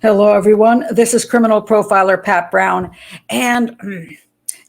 Hello, everyone. This is criminal profiler Pat Brown. And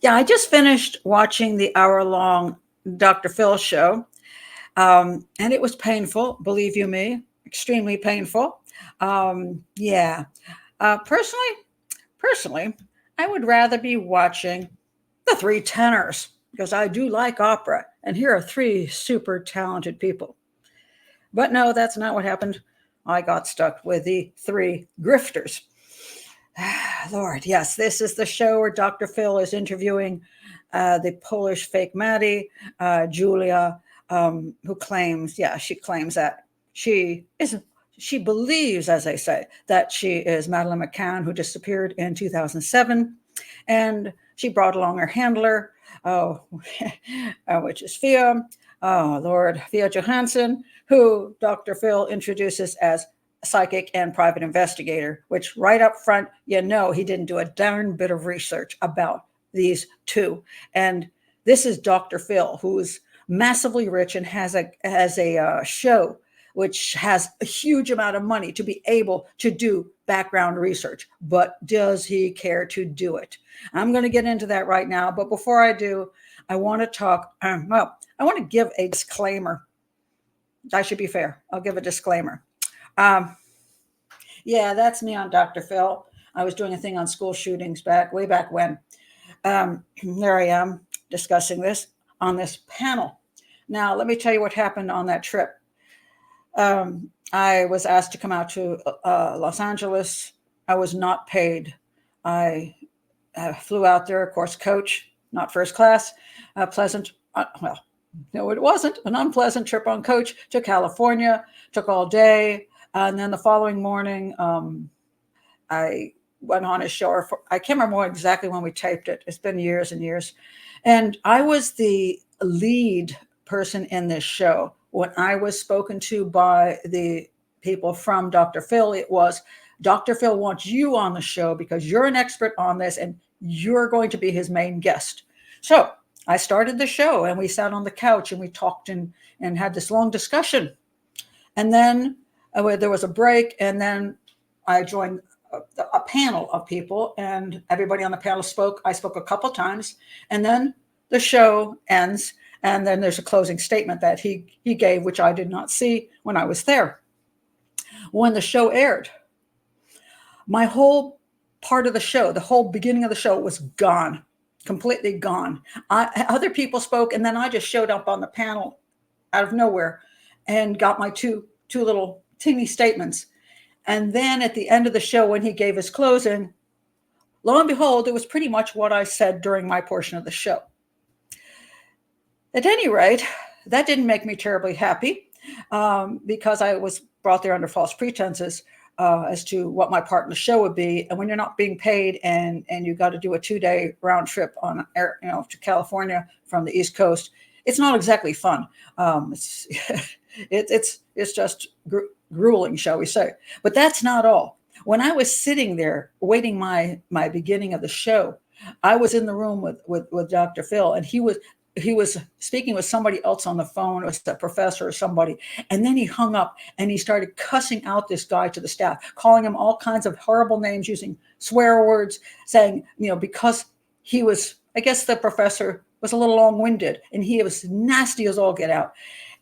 yeah, I just finished watching the hour-long Dr. Phil show. And it was painful, believe you me, extremely painful. Yeah. Personally, I would rather be watching the Three Tenors because I do like opera. And here are three super talented people. But no, that's not what happened. I got stuck with the three grifters. Lord, yes, this is the show where Dr. Phil is interviewing the Polish fake Maddie, Julia, who claims, she claims that she believes, as I say, that she is Madeleine McCann, who disappeared in 2007. And she brought along her handler, oh, which is Fia, oh, Lord, Fia Johnasson, who Dr. Phil introduces as psychic and private investigator, which right up front, he didn't do a darn bit of research about these two. And this is Dr. Phil, who's massively rich and has a show which has a huge amount of money to be able to do background research. But does he care to do it? I'm going to get into that right now. But before I do, I want to talk, I want to give a disclaimer. I should be fair. I'll give a disclaimer. Yeah, that's me on Dr. Phil. I was doing a thing on school shootings way back when. There I am discussing this on this panel. Now, let me tell you what happened on that trip. I was asked to come out to Los Angeles. I was not paid. I flew out there, of course, coach, not first class, pleasant. No, it wasn't an unpleasant trip on coach to California, took all day. And then the following morning, I went on a show. I can't remember exactly when we taped it. It's been years and years. And I was the lead person in this show. When I was spoken to by the people from Dr. Phil, it was, Dr. Phil wants you on the show because you're an expert on this and you're going to be his main guest. So I started the show and we sat on the couch and we talked and had this long discussion. And then there was a break, and then I joined a panel of people, and everybody on the panel spoke. I spoke a couple times, and then the show ends, and then there's a closing statement that he gave, which I did not see when I was there. When the show aired, my whole part of the show, the whole beginning of the show was gone, completely gone. Other people spoke, and then I just showed up on the panel out of nowhere and got my two little teeny statements. And then at the end of the show, when he gave his closing, lo and behold, it was pretty much what I said during my portion of the show. At any rate, that didn't make me terribly happy because I was brought there under false pretenses as to what my part in the show would be. And when you're not being paid and you got to do a 2-day round trip on air, to California from the East Coast, it's not exactly fun. It's just grueling, shall we say. But that's not all. When I was sitting there waiting my beginning of the show, I was in the room with Dr. Phil, and he was speaking with somebody else on the phone. It was a professor or somebody. And then he hung up and he started cussing out this guy to the staff, calling him all kinds of horrible names, using swear words, saying, because he was, I guess the professor was a little long-winded and he was nasty as all get out.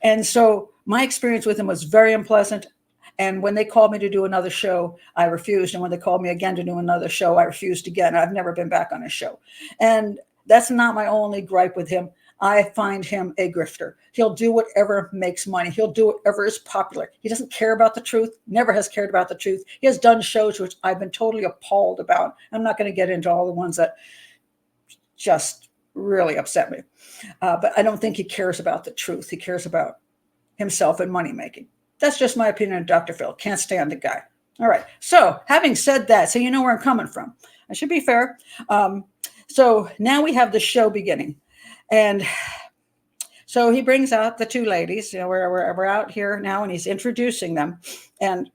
And so my experience with him was very unpleasant. And when they called me to do another show, I refused. And when they called me again to do another show, I refused again. I've never been back on a show. And that's not my only gripe with him. I find him a grifter. He'll do whatever makes money. He'll do whatever is popular. He doesn't care about the truth, never has cared about the truth. He has done shows which I've been totally appalled about. I'm not going to get into all the ones that just really upset me. But I don't think he cares about the truth. He cares about himself and money making. That's just my opinion of Dr. Phil. Can't stand the guy. All right. So having said that, so you know where I'm coming from. I should be fair. So now we have the show beginning. And so he brings out the two ladies. We're out here now, and he's introducing them. And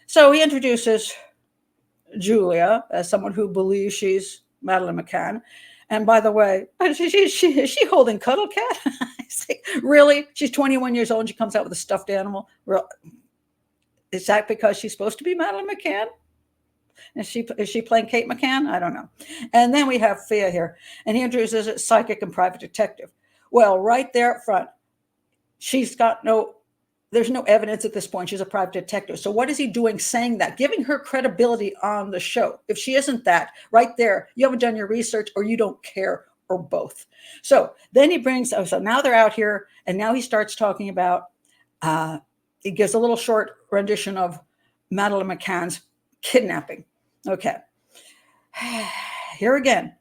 so he introduces Julia as someone who believes she's Madeleine McCann. And by the way, is she holding Cuddle Cat? I say, really? She's 21 years old and she comes out with a stuffed animal? Is that because she's supposed to be Madeleine McCann? Is she playing Kate McCann? I don't know. And then we have Fia here, and he introduces a psychic and private detective. Well, right there up front, there's no evidence at this point. She's a private detective. So what is he doing saying that? Giving her credibility on the show. If she isn't that, right there, you haven't done your research or you don't care, or both. So then he brings, so now they're out here, and now he starts talking about, he gives a little short rendition of Madeleine McCann's kidnapping. Okay. Here again,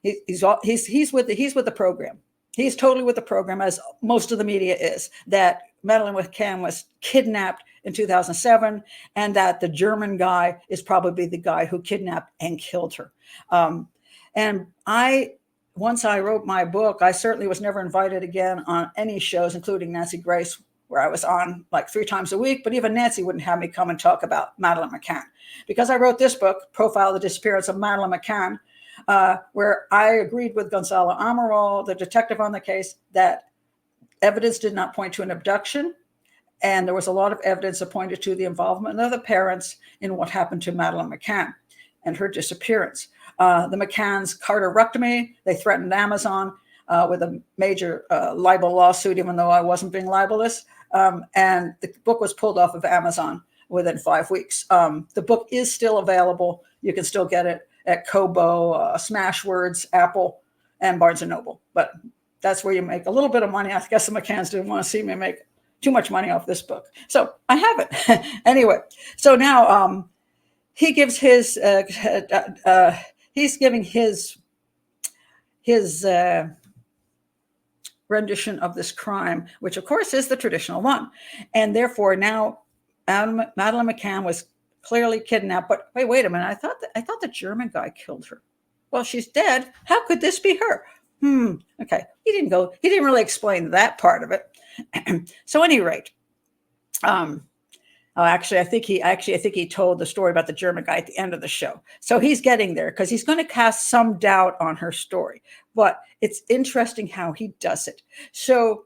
he's with the program. He's totally with the program, as most of the media is, that Madeleine McCann was kidnapped in 2007, and that the German guy is probably the guy who kidnapped and killed her. And once I wrote my book, I certainly was never invited again on any shows, including Nancy Grace, where I was on like 3 times a week. But even Nancy wouldn't have me come and talk about Madeleine McCann, because I wrote this book, Profile the Disappearance of Madeleine McCann, where I agreed with Gonzalo Amaral, the detective on the case, that evidence did not point to an abduction. And there was a lot of evidence that pointed to the involvement of the parents in what happened to Madeleine McCann and her disappearance. The McCanns carterectomy, they threatened Amazon with a major libel lawsuit, even though I wasn't being libelous. And the book was pulled off of Amazon within 5 weeks. The book is still available. You can still get it at Kobo, Smashwords, Apple, and Barnes & Noble. But that's where you make a little bit of money. I guess the McCanns didn't want to see me make too much money off this book. So I have it. Anyway, so now he gives his, he's giving his rendition of this crime, which of course is the traditional one. And therefore now Madeleine McCann was clearly kidnapped. But wait a minute. I thought the German guy killed her. Well, she's dead. How could this be her? Okay. He didn't really explain that part of it. So at any rate, I think he told the story about the German guy at the end of the show. So he's getting there because he's going to cast some doubt on her story. But it's interesting how he does it. So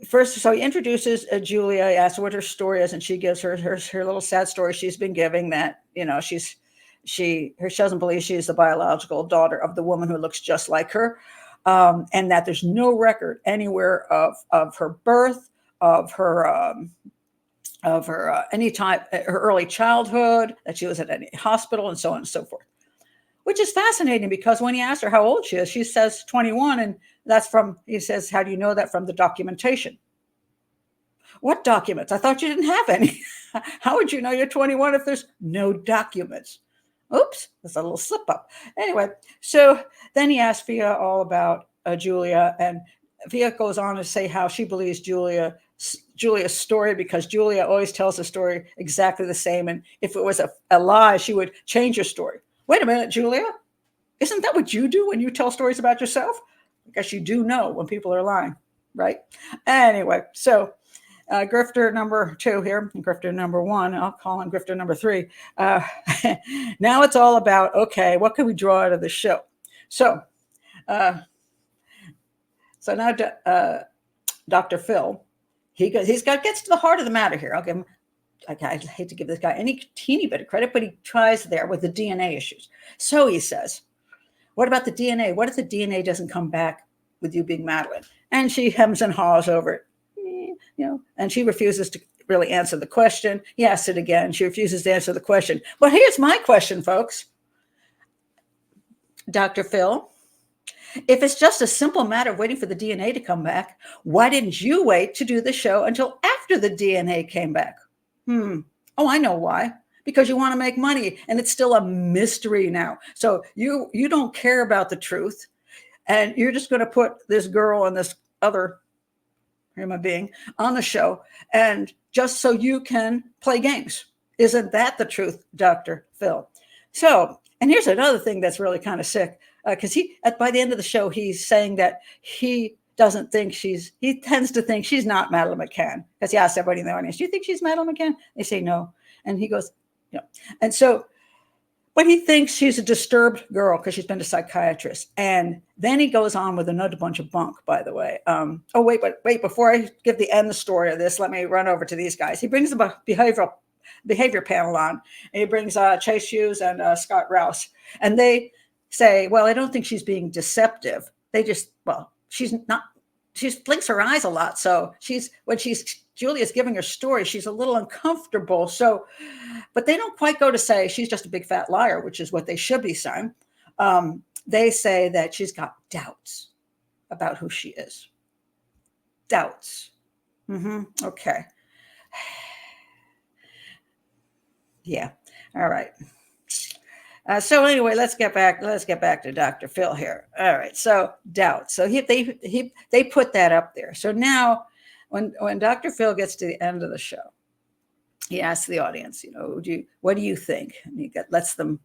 first, he introduces Julia, asks her what her story is, and she gives her little sad story she's been giving, that, she doesn't believe she's the biological daughter of the woman who looks just like her, and that there's no record anywhere of her birth, of her any time, her early childhood, that she was at any hospital, and so on and so forth. Which is fascinating, because when he asked her how old she is, she says 21, and he says, how do you know that? From the documentation. What documents? I thought you didn't have any. How would you know you're 21 if there's no documents? Oops, that's a little slip up. Anyway, so then he asked Fia all about Julia, and Fia goes on to say how she believes Julia's story, because Julia always tells the story exactly the same, and if it was a lie, she would change her story. Wait a minute, Julia, isn't that what you do when you tell stories about yourself? I guess you do know when people are lying, right? Anyway, so grifter number 2 here, and grifter number 1, I'll call him grifter number 3. Now it's all about, okay, what can we draw out of the show? So now Dr. Phil, he gets to the heart of the matter here. I'll give him, I hate to give this guy any teeny bit of credit, but he tries there with the DNA issues. So he says, what about the DNA? What if the DNA doesn't come back with you being Madeleine? And she hems and haws over it, and she refuses to really answer the question. He asks it again. She refuses to answer the question. Well, here's my question, folks. Dr. Phil, if it's just a simple matter of waiting for the DNA to come back, why didn't you wait to do the show until after the DNA came back? Oh, I know why. Because you want to make money, and it's still a mystery now. So you don't care about the truth, and you're just going to put this girl and this other human being on the show, and just so you can play games. Isn't that the truth, Dr. Phil? So, and here's another thing that's really kind of sick, because by the end of the show, he's saying that he tends to think she's not Madeleine McCann, because he asks everybody in the audience, do you think she's Madeleine McCann? They say no. And he goes, no. And so But he thinks she's a disturbed girl because she's been to psychiatrist. And then he goes on with another bunch of bunk, by the way. Oh, wait, before I give the end story of this, let me run over to these guys. He brings the behavior panel on, and he brings Chase Hughes and Scott Rouse. And they say, well, I don't think she's being deceptive. They just, well, she's not, she blinks her eyes a lot. So when Julia's giving her story, she's a little uncomfortable. So, but they don't quite go to say she's just a big fat liar, which is what they should be saying. They say that she's got doubts about who she is. Doubts. Okay. Yeah. All right. So anyway, let's get back to Dr. Phil here. All right. So doubt. So they put that up there. So now when Dr. Phil gets to the end of the show, he asks the audience, what do you think? And he lets them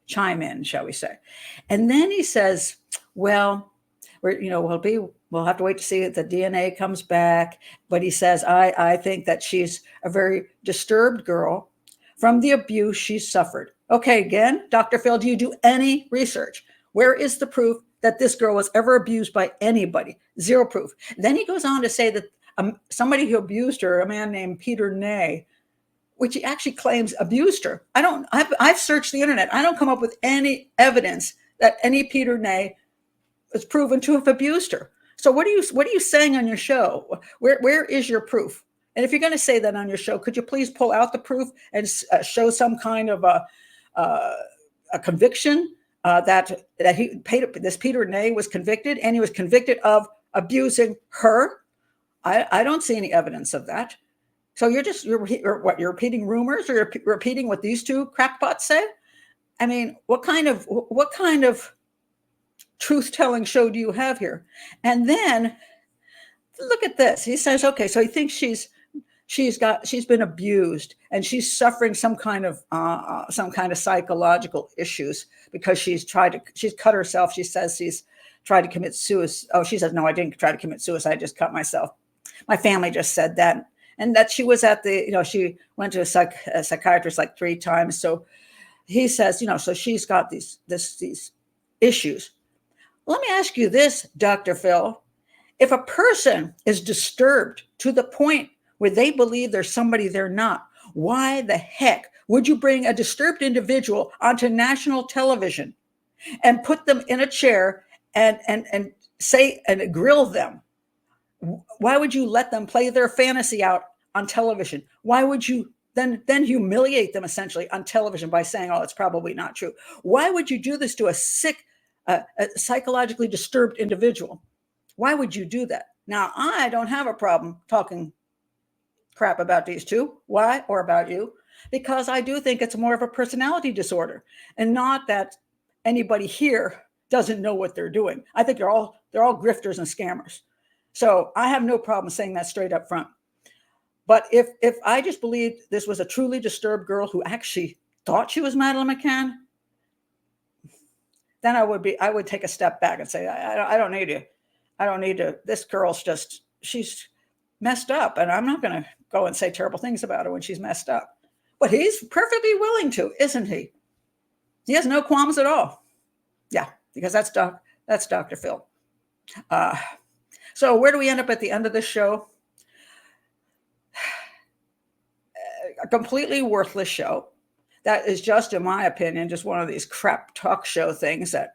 chime in, shall we say. And then he says, well, we'll have to wait to see if the DNA comes back. But he says, I think that she's a very disturbed girl from the abuse she's suffered. Okay, again, Dr. Phil, do you do any research? Where is the proof that this girl was ever abused by anybody? Zero proof. Then he goes on to say that somebody who abused her, a man named Peter Ney, which he actually claims abused her. I've searched the internet. I don't come up with any evidence that any Peter Ney is proven to have abused her. So what are you saying on your show? Where is your proof? And if you're going to say that on your show, could you please pull out the proof and show some kind of a conviction that this Peter Ney was convicted, and he was convicted of abusing her? I don't see any evidence of that. So you're repeating rumors, or you're repeating what these two crackpots say? I mean, what kind of truth-telling show do you have here? And then look at this. He says, okay, so he thinks she's been abused, and she's suffering some kind of psychological issues because she's cut herself. She says she's tried to commit suicide. Oh, she says, no, I didn't try to commit suicide. I just cut myself. My family just said that. And that she was she went to a psychiatrist like 3 times. So he says, so she's got these issues. Let me ask you this, Dr. Phil. If a person is disturbed to the point where they believe there's somebody they're not, why the heck would you bring a disturbed individual onto national television and put them in a chair and say and grill them? Why would you let them play their fantasy out on television? Why would you then humiliate them essentially on television by saying, oh, it's probably not true? Why would you do this to a sick, a psychologically disturbed individual? Why would you do that? Now, I don't have a problem talking crap about these two. Why? Or about you? Because I do think it's more of a personality disorder, and not that anybody here doesn't know what they're doing. I think they're all grifters and scammers. So I have no problem saying that straight up front. But if I just believed this was a truly disturbed girl who actually thought she was Madeleine McCann, then I would take a step back and say, I don't need to. This girl's she's messed up, and I'm not going to go and say terrible things about her when she's messed up. But he's perfectly willing to, isn't he? He has no qualms at all. Yeah, because that's Dr. Phil. So where do we end up at the end of the show? A completely worthless show. That is just, in my opinion, just one of these crap talk show things that,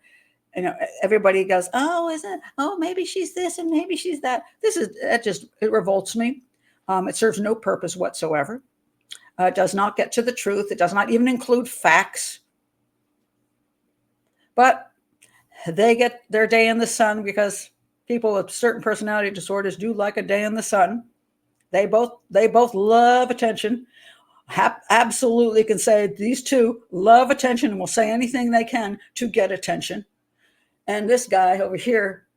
everybody goes, oh, isn't it? Oh, maybe she's this and maybe she's that. It revolts me. It serves no purpose whatsoever. It does not get to the truth. It does not even include facts. But they get their day in the sun because people with certain personality disorders do like a day in the sun. They both love attention. Absolutely can say these two love attention and will say anything they can to get attention. And this guy over here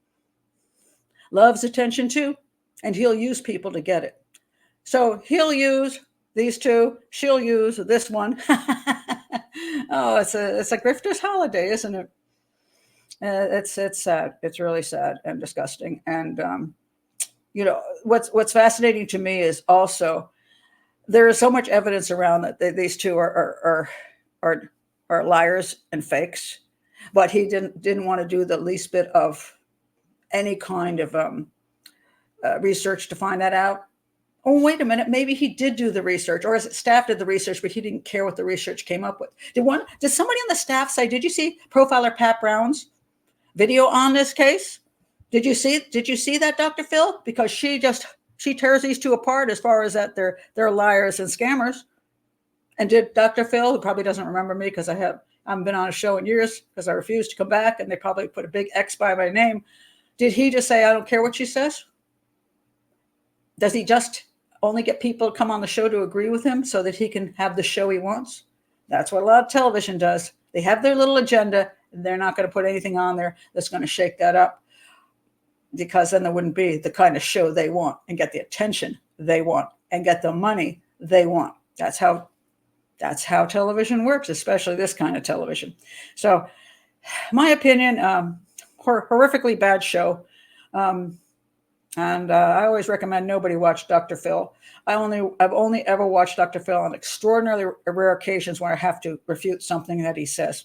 loves attention too, and he'll use people to get it. So he'll use these two. She'll use this one. Oh, it's a grifter's holiday, isn't it? It's sad. It's really sad and disgusting. And what's fascinating to me is also there is so much evidence around that these two are are liars and fakes, but he didn't want to do the least bit of any kind of research to find that out. Oh, wait a minute. Maybe he did do the research, or his staff did the research, but he didn't care what the research came up with. Did somebody on the staff say, did you see Profiler Pat Brown's video on this case? Did you see that, Dr. Phil? Because she tears these two apart as far as that they're liars and scammers. And did Dr. Phil, who probably doesn't remember me because I haven't been on a show in years because I refused to come back, and they probably put a big X by my name. Did he just say, I don't care what she says? Does he just only get people to come on the show to agree with him so that he can have the show he wants? That's what a lot of television does. They have their little agenda, and they're not going to put anything on there that's going to shake that up, because then there wouldn't be the kind of show they want and get the attention they want and get the money they want. That's how television works, especially this kind of television. So my opinion, horrifically bad show. And I always recommend nobody watch Dr. Phil. I've only ever watched Dr. Phil on extraordinarily rare occasions where I have to refute something that he says,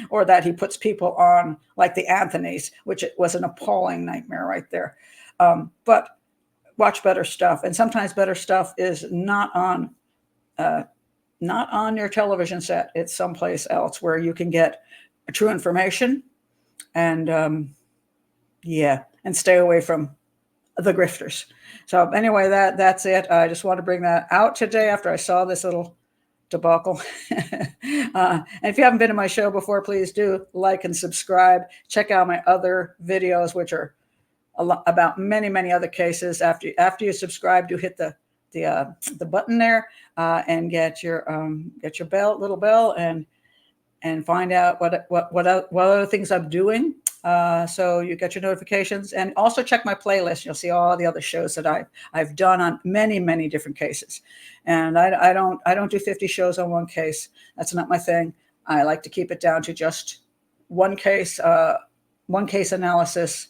or that he puts people on, like the Anthonys, which it was an appalling nightmare right there. But watch better stuff, and sometimes better stuff is not on your television set. It's someplace else where you can get true information, and and stay away from the grifters. So anyway, that's it. I just want to bring that out today after I saw this little debacle. And if you haven't been to my show before, please do like and subscribe. Check out my other videos, which are about many other cases. After you subscribe, do hit the button there and get your little bell, and find out what other things I'm doing. So you get your notifications, and also check my playlist. You'll see all the other shows that I've done on many different cases. And I don't do 50 shows on one case. That's not my thing. I like to keep it down to just one case analysis,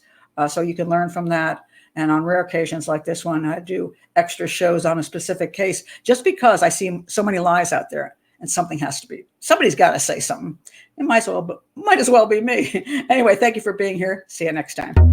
so you can learn from that. And on rare occasions like this one, I do extra shows on a specific case, just because I see so many lies out there. And somebody's got to say something. It might as well be me. Anyway, thank you for being here. See you next time.